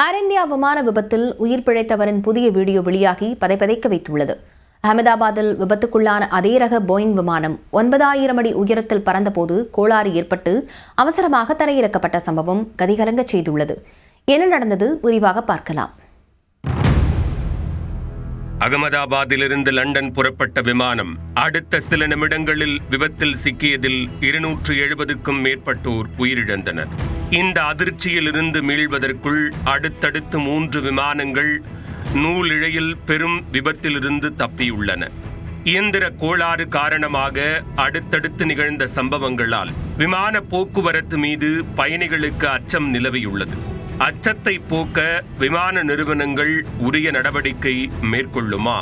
ஏர் India விமான விபத்தில் உயிர் பிழைத்தவரின் புதிய வீடியோ வெளியாகி பதைபதைக்க வைத்துள்ளது. அகமதாபாத்தில் விபத்துக்குள்ளான அதே ரக போயிங் விமானம் 9000 அடி உயரத்தில் பறந்தபோது கோளாறு ஏற்பட்டு அவசரமாக தரையிறக்கப்பட்ட சம்பவம் கதிகலங்க செய்துள்ளது. என்ன நடந்தது விரிவாக பார்க்கலாம். அகமதாபாத்திலிருந்து லண்டன் புறப்பட்ட விமானம் அடுத்த சில நிமிடங்களில் விபத்தில் சிக்கியதில் 270க்கும் மேற்பட்டோர் உயிரிழந்தனர். இந்த அதிர்ச்சியிலிருந்து மீள்வதற்குள் அடுத்தடுத்து 3 விமானங்கள் நூலிழையில் பெரும் விபத்திலிருந்து தப்பியுள்ளன. இயந்திர கோளாறு காரணமாக அடுத்தடுத்து நிகழ்ந்த சம்பவங்களால் விமான போக்குவரத்து மீது பயணிகளுக்கு அச்சம் நிலவியுள்ளது. அச்சத்தை போக்க விமான நிறுவனங்கள் உரிய நடவடிக்கை மேற்கொள்ளுமா?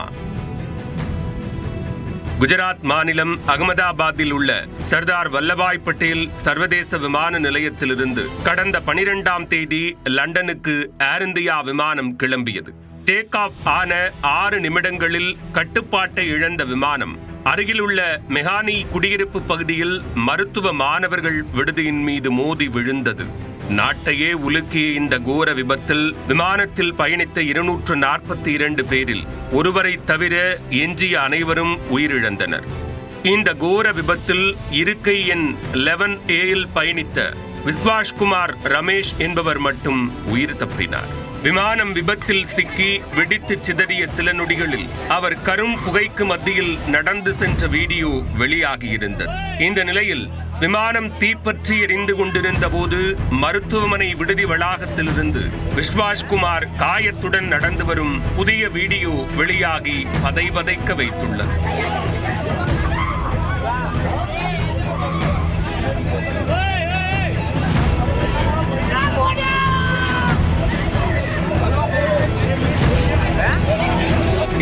குஜராத் மாநிலம் அகமதாபாத்தில் உள்ள சர்தார் வல்லபாய் பட்டேல் சர்வதேச விமான நிலையத்திலிருந்து கடந்த 12ஆம் தேதி லண்டனுக்கு ஏர் இந்தியா விமானம் கிளம்பியது. டேக் ஆஃப் ஆன 6 நிமிடங்களில் கட்டுப்பாட்டை இழந்த விமானம் அருகிலுள்ள மெஹானி குடியிருப்பு பகுதியில் மருத்துவ மாணவர்கள் விடுதியின் மீது மோதி விழுந்தது. நாட்டையே உலுக்கிய இந்த கோர விபத்தில் விமானத்தில் பயணித்த 242 பேரில் ஒருவரை தவிர எஞ்சிய அனைவரும் உயிரிழந்தனர். இந்த கோர விபத்தில் இருக்கை எண் 11A பயணித்த விஸ்வாஷ்குமார் ரமேஷ் என்பவர் மட்டும் உயிர் தப்பினார். விமானம் விபத்தில் சிக்கி வெடித்து சிதறிய சில நொடிகளில் அவர் கரும் புகைக்கு மத்தியில் நடந்து சென்ற வீடியோ வெளியாகியிருந்தது. இந்த நிலையில் விமானம் தீப்பற்றி எரிந்து கொண்டிருந்த போது மருத்துவமனை விடுதி வளாகத்திலிருந்து விஸ்வாஷ்குமார் காயத்துடன் நடந்து வரும் புதிய வீடியோ வெளியாகி பதைபதைக்க வைத்துள்ளது.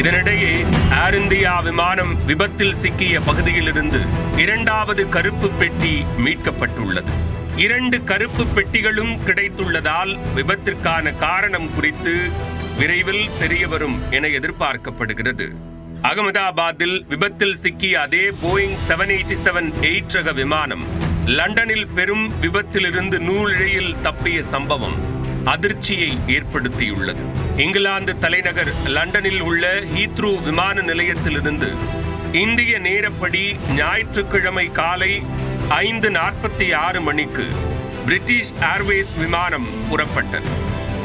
இதனிடையே ஏர் இந்தியா விமானம் விபத்தில் சிக்கிய பகுதியிலிருந்து 2வது கருப்பு பெட்டி மீட்கப்பட்டுள்ளது. 2 கருப்பு பெட்டிகளும் கிடைத்துள்ளதால் விபத்திற்கான காரணம் குறித்து விரைவில் தெரியவரும் என எதிர்பார்க்கப்படுகிறது. அகமதாபாத்தில் விபத்தில் சிக்கிய அதே போயிங் 787-8 ரக விமானம் லண்டனில் பெரும் விபத்திலிருந்து நூலிழையில் தப்பிய சம்பவம் அதிர்ச்சியை ஏற்படுத்தியுள்ளது. இங்கிலாந்து தலைநகர் லண்டனில் உள்ள ஹீத்ரூ விமான நிலையத்திலிருந்து இந்திய நேரப்படி ஞாயிற்றுக்கிழமை காலை 5:46 மணிக்கு பிரிட்டிஷ் ஏர்வேஸ் விமானம் புறப்பட்டது.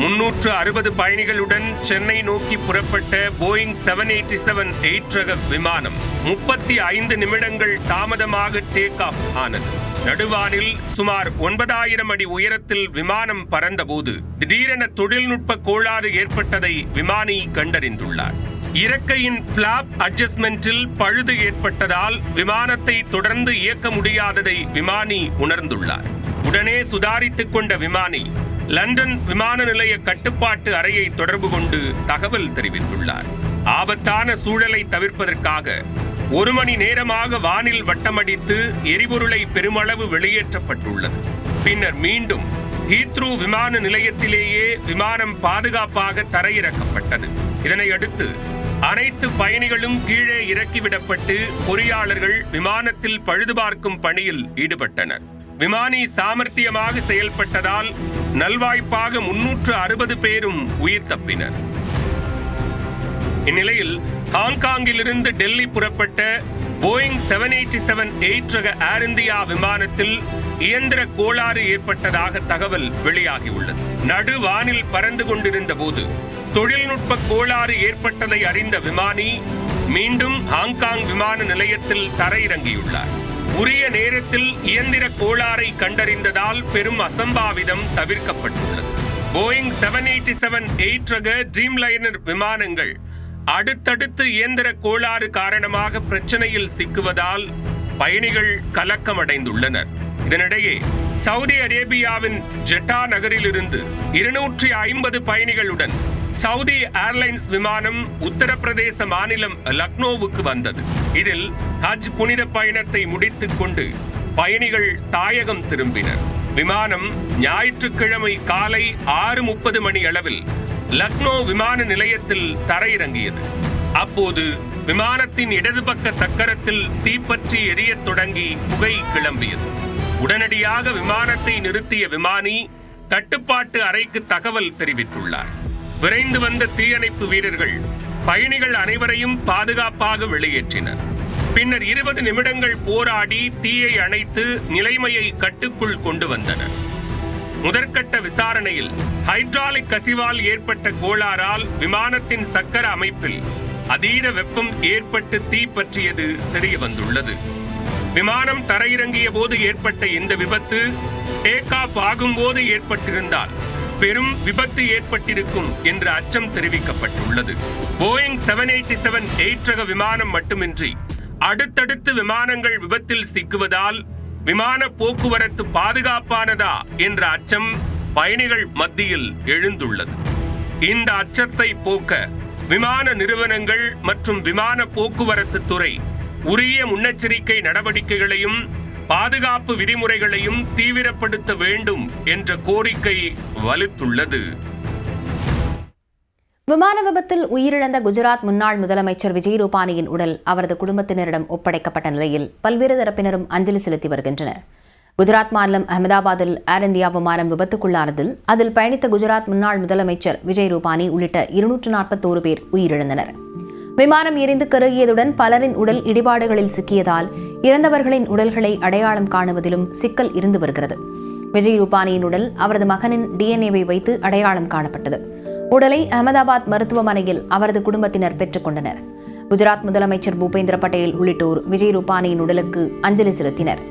360 பயணிகளுடன் சென்னை நோக்கி புறப்பட்ட போயிங் 787-8 ரக விமானம் 35 நிமிடங்கள் தாமதமாக டேக் ஆஃப் ஆனது. நடுவானில் சுமார் 9000 அடி உயரத்தில் விமானம் பறந்தபோது திடீரென தொழில்நுட்ப கோளாறு ஏற்பட்டதை விமானி கண்டறிந்துள்ளார். இறக்கையின் பிளாப் அட்ஜஸ்ட்மெண்டில் பழுது ஏற்பட்டதால் விமானத்தை தொடர்ந்து இயக்க முடியாததை விமானி உணர்ந்துள்ளார். உடனே சுதாரித்துக் கொண்ட விமானி லண்டன் விமான நிலைய கட்டுப்பாட்டு அறையை தொடர்பு கொண்டு தகவல் தெரிவித்துள்ளார். ஆபத்தான சூழலை தவிர்ப்பதற்காக 1 மணி நேரமாக வானில் வட்டமடித்து எரிபொருளை பெருமளவு வெளியேற்றப்பட்டுள்ளது. பின்னர் மீண்டும் ஹீத்ரூ விமான நிலையத்திலேயே விமானம் பாதுகாப்பாக தரையிறக்கப்பட்டது. இதனையடுத்து அனைத்து பயணிகளும் கீழே இறக்கிவிடப்பட்டு பொறியாளர்கள் விமானத்தில் பழுதுபார்க்கும் பணியில் ஈடுபட்டனர். விமானி சாமர்த்தியமாக செயல்பட்டதால் நல்வாய்ப்பாக 360 பேரும் உயிர் தப்பினர். இந்நிலையில் ஹாங்காங்கிலிருந்து டெல்லி புறப்பட்ட போயிங் 787-8 ரக ஏர் இந்தியா விமானத்தில் இயந்திர கோளாறு ஏற்பட்டதாக தகவல் வெளியாகியுள்ளது. நடுவானில் பறந்து கொண்டிருந்த போது தொழில்நுட்ப கோளாறு ஏற்பட்டதை அறிந்த விமானி மீண்டும் ஹாங்காங் விமான நிலையத்தில் தரையிறங்கியுள்ளார். உரிய நேரத்தில் இயந்திர கோளாறை கண்டறிந்ததால் பெரும் அசம்பாவிதம் தவிர்க்கப்பட்டுள்ளது. போயிங் 787-8 ரக ட்ரீம் லைனர் விமானங்கள் அடுத்தடுத்து இயந்திர கோளாறு காரணமாக பிரச்சனையில் சிக்குவதால் பயணிகள் கலக்கமடைந்துள்ளனர். இதனிடையே சவுதி அரேபியாவின் ஜெட்டா நகரிலிருந்து 250 பயணிகளுடன் சவுதி ஏர்லைன்ஸ் விமானம் உத்தரப்பிரதேச மாநிலம் லக்னோவுக்கு வந்தது. இதில் ஹஜ் புனித பயணத்தை முடித்துக் கொண்டு பயணிகள் தாயகம் திரும்பினர். விமானம் ஞாயிற்றுக்கிழமை காலை 6:30 மணி அளவில் லக்னோ விமான நிலையத்தில் தரையிறங்கியது. அப்போது விமானத்தின் இடது பக்க சக்கரத்தில் தீப்பற்றி எரியத் தொடங்கி புகை கிளம்பியது. உடனடியாக விமானத்தை நிறுத்திய விமானி கட்டுப்பாட்டு அறைக்கு தகவல் தெரிவித்துள்ளார். விரைந்து வந்த தீயணைப்பு வீரர்கள் பயணிகள் அனைவரையும் பாதுகாப்பாக வெளியேற்றினர். பின்னர் 20 நிமிடங்கள் போராடி தீயை அணைத்து நிலைமையை கட்டுக்குள் கொண்டு வந்தனர். முதற்கட்ட விசாரணையில் ஹைட்ராலிக் கசிவால் ஏற்பட்ட கோளாறால் விமானத்தின் சக்கர அமைப்பில் அதீத வெப்பம் ஏற்பட்டு தீ பற்றியது தெரிய வந்துள்ளது. விமானம் தரையிறங்கிய போது ஏற்பட்ட இந்த விபத்து டேக் ஆஃப் ஆகும்போது ஏற்பட்டிருந்தால் பெரும் விபத்து ஏற்பட்டிருக்கும் என்ற அச்சம் தெரிவிக்கப்பட்டுள்ளது. போயிங் 787-8 ரக விமானம் மட்டுமின்றி அடுத்தடுத்து விமானங்கள் விபத்தில் சிக்குவதால் விமான போக்குவரத்து பாதுகாப்பானதா என்ற அச்சம் பயணிகள் மத்தியில் எழுந்துள்ளது. இந்த அச்சத்தை போக்க விமான நிறுவனங்கள் மற்றும் விமான போக்குவரத்து துறை உரிய முன்னெச்சரிக்கை நடவடிக்கைகளையும் பாதுகாப்பு விதிமுறைகளையும் தீவிரப்படுத்த வேண்டும் என்ற கோரிக்கை வலுத்துள்ளது. விமான விபத்தில் உயிரிழந்த குஜராத் முன்னாள் முதலமைச்சர் விஜய் ரூபானியின் உடல் அவரது குடும்பத்தினரிடம் ஒப்படைக்கப்பட்ட நிலையில் பல்வேறு தரப்பினரும் அஞ்சலி செலுத்தி வருகின்றனர். குஜராத் மாநிலம் அகமதாபாத்தில் ஏர் இந்தியா விமானம் விபத்துக்குள்ளானதில் அதில் பயணித்த குஜராத் முன்னாள் முதலமைச்சர் விஜய் ரூபானி உள்ளிட்ட 241 பேர் உயிரிழந்தனர். விமானம் எரிந்து கருகியதுடன் பலரின் உடல் இடிபாடுகளில் சிக்கியதால் இறந்தவர்களின் உடல்களை அடையாளம் காணுவதிலும் சிக்கல் இருந்து வருகிறது. விஜய் ரூபானியின் உடல் அவரது மகனின் டிஎன்ஏவை வைத்து அடையாளம் காணப்பட்டது. உடலை அகமதாபாத் மருத்துவமனையில் அவரது குடும்பத்தினர் பெற்றுக் கொண்டனர். குஜராத் முதலமைச்சர் பூபேந்திர பட்டேல் உள்ளிட்டோர் விஜய் ரூபானியின் உடலுக்கு அஞ்சலி செலுத்தினர்.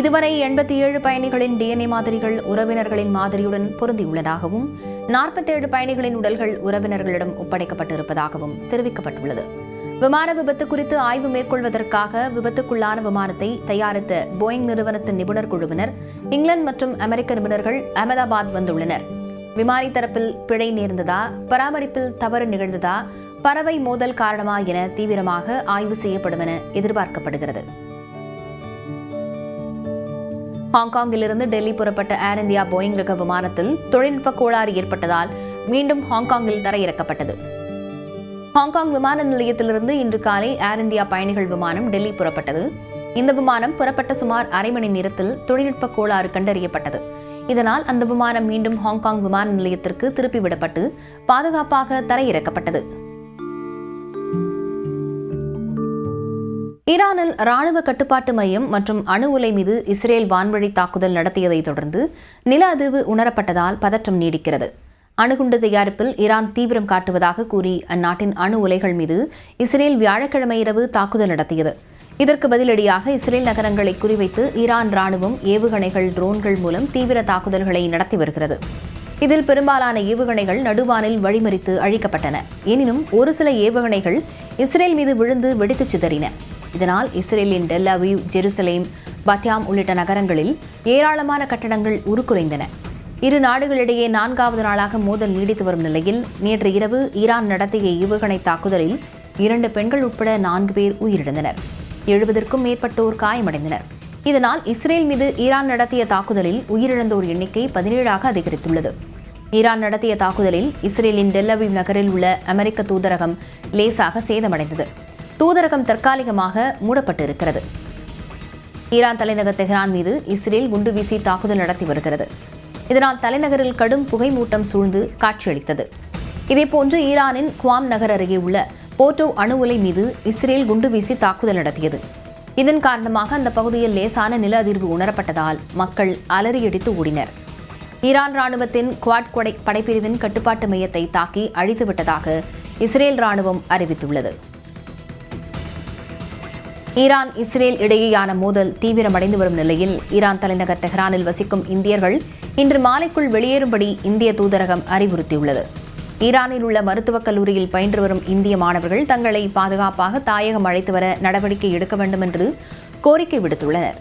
இதுவரை 87 பயணிகளின் டிஎன்ஏ மாதிரிகள் உறவினர்களின் மாதிரியுடன் பொருந்தியுள்ளதாகவும் 47 பயணிகளின் உடல்கள் உறவினர்களிடம் ஒப்படைக்கப்பட்டிருப்பதாகவும் தெரிவிக்கப்பட்டுள்ளது. விமான விபத்து குறித்து ஆய்வு மேற்கொள்வதற்காக விபத்துக்குள்ளான விமானத்தை தயாரித்த போயிங் நிறுவனத்தின் நிபுணர் குழுவினர் இங்கிலாந்து மற்றும் அமெரிக்க நிபுணர்கள் அகமதாபாத் வந்துள்ளனர். விமானி தரப்பில் பிழை நேர்ந்ததா, பராமரிப்பில் தவறு நிகழ்ந்ததா, பறவை மோதல் காரணமா என தீவிரமாக ஆய்வு செய்யப்படும் என எதிர்பார்க்கப்படுகிறது. ஹாங்காங்கிலிருந்து டெல்லி புறப்பட்ட ஏர் இந்தியா போயிங் ரக விமானத்தில் தொழில்நுட்ப கோளாறு ஏற்பட்டதால் மீண்டும் ஹாங்காங்கில் தரையிறக்கப்பட்டது. ஹாங்காங் விமான நிலையத்திலிருந்து இன்று காலை ஏர் இந்தியா பயணிகள் விமானம் டெல்லி புறப்பட்டது. இந்த விமானம் புறப்பட்ட சுமார் அரை மணி நேரத்தில் தொழில்நுட்ப கோளாறு கண்டறியப்பட்டது. இதனால் அந்த விமானம் மீண்டும் ஹாங்காங் விமான நிலையத்திற்கு திருப்பிவிடப்பட்டு பாதுகாப்பாக தரையிறக்கப்பட்டது. ஈரானில் ராணுவ கட்டுப்பாட்டு மையம் மற்றும் அணு உலை மீது இஸ்ரேல் வான்வழி தாக்குதல் நடத்தியதை தொடர்ந்து நில அதிர்வு உணரப்பட்டதால் பதற்றம் நீடிக்கிறது. அணுகுண்டு தயாரிப்பில் ஈரான் தீவிரம் காட்டுவதாக கூறி அந்நாட்டின் அணு உலைகள் மீது இஸ்ரேல் வியாழக்கிழமை இரவு தாக்குதல் நடத்தியது. இதற்கு பதிலடியாக இஸ்ரேல் நகரங்களை குறிவைத்து ஈரான் ராணுவம் ஏவுகணைகள், ட்ரோன்கள் மூலம் தீவிர தாக்குதல்களை நடத்தி வருகிறது. இதில் பெரும்பாலான ஏவுகணைகள் நடுவானில் வழிமறித்து அழிக்கப்பட்டன. எனினும் ஒரு சில ஏவுகணைகள் இஸ்ரேல் மீது விழுந்து வெடித்துச் சிதறின. இதனால் இஸ்ரேலின் டெல் அவீவ், ஜெருசலேம், பத்யாம் உள்ளிட்ட நகரங்களில் ஏராளமான கட்டடங்கள் உருக்குலைந்தன. இரு நாடுகளிடையே 4வது நாளாக மோதல் நீடித்து வரும் நிலையில் நேற்று இரவு ஈரான் நடத்திய ஏவுகணை தாக்குதலில் 2 பெண்கள் உட்பட 4 பேர் உயிரிழந்தனர். 70க்கும் மேற்பட்டோர் காயமடைந்தனர். இதனால் இஸ்ரேல் மீது ஈரான் நடத்திய தாக்குதலில் உயிரிழந்தோர் எண்ணிக்கை 17ஆக அதிகரித்துள்ளது. ஈரான் நடத்திய தாக்குதலில் இஸ்ரேலின் டெல் அவீவ் நகரில் உள்ள அமெரிக்க தூதரகம் லேசாக சேதமடைந்தது. தூதரகம் தற்காலிகமாக மூடப்பட்டிருக்கிறது. ஈரான் தலைநகர் தெஹ்ரான் மீது இஸ்ரேல் குண்டு வீசி தாக்குதல் நடத்தி வருகிறது. இதனால் தலைநகரில் கடும் புகை மூட்டம் சூழ்ந்து காட்சியளித்தது. இதேபோன்று ஈரானின் குவாம் நகர் அருகே உள்ள போர்டோ அணு உலை மீது இஸ்ரேல் குண்டு வீசி தாக்குதல் நடத்தியது. இதன் காரணமாக அந்த பகுதியில் லேசான நில அதிர்வு உணரப்பட்டதால் மக்கள் அலறியடித்து ஓடினர். ஈரான் ராணுவத்தின் குவாட் படைப்பிரிவின் கட்டுப்பாட்டு மையத்தை தாக்கி அழித்துவிட்டதாக இஸ்ரேல் ராணுவம் அறிவித்துள்ளது. ஈரான் இஸ்ரேல் இடையேயான மோதல் தீவிரமடைந்து வரும் நிலையில் ஈரான் தலைநகர் தெஹ்ரானில் வசிக்கும் இந்தியர்கள் இன்று மாலைக்குள் வெளியேறும்படி இந்திய தூதரகம் அறிவுறுத்தியுள்ளது. ஈரானில் உள்ள மருத்துவக் கல்லூரியில் பயின்று வரும் இந்திய மாணவர்கள் தங்களை பாதுகாப்பாக தாயகம் அழைத்து வர நடவடிக்கை எடுக்க வேண்டும் என்று கோரிக்கை விடுத்துள்ளனர்.